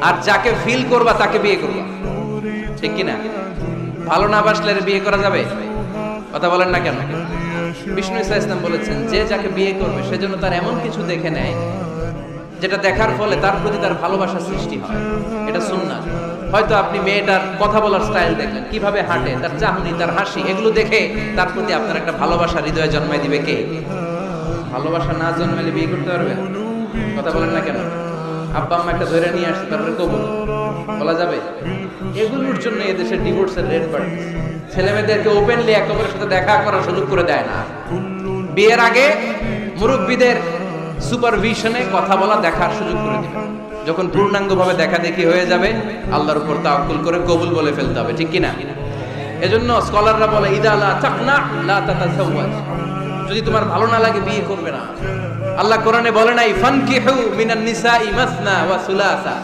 আর যাকে ফিল করবা তাকে বিয়ে করবা, ঠিক কিনা? ভালো না বাসলে বিয়ে করা যাবে? কথা বলেন না কেন? বিষ্ণু ইসা ইসলাম বলেছেন, যে যাকে বিয়ে করবে সেজন্য তার এমন কিছু দেখে নেয় যেটা দেখার ফলে তার প্রতি তার ভালোবাসা সৃষ্টি হয়। এটা সুন্নাত। হয়তো আপনি মেয়েটার কথা বলার স্টাইল দেখলেন, কিভাবে হাঁটে, তার চাহনি, তার হাসি, এগুলো দেখে তার প্রতি আপনার একটা ভালোবাসা হৃদয়ে জন্মায় দিবে কে? ভালোবাসা না জন্মালে বিয়ে করতে পারবেন? কথা বলেন না কেন? আব্বা আম্মা একটা ধরে নিয়ে আসছে, তারপরে কবুল বলা যাবে? এগুলোর জন্য এদেশে ডিভোর্সের রেট বাড়ছে। ছেলে মেয়েদেরকে ওপেনলি একে অপরের সাথে দেখা করার সুযোগ করে দেয় না। বিয়ের আগে মুরব্বীদের সুপারভিশনে কথা বলা, দেখার সুযোগ করে দিবে। যখন পূর্ণাঙ্গভাবে দেখা দেখি হয়ে যাবে, আল্লাহর উপর তাওয়াক্কুল করে কবুল বলে ফেলতে হবে, ঠিক কিনা? এজন্য স্কলাররা বলে, ইদা লা তাকনা লা তাতাজাওয়াজ, যদি তোমার ভালো না লাগে বিয়ে করবে না। আল্লাহ কোরআনে বলে নাই, ফানকিহু মিনান নিসাই মাসনা ওয়া সুলাসা,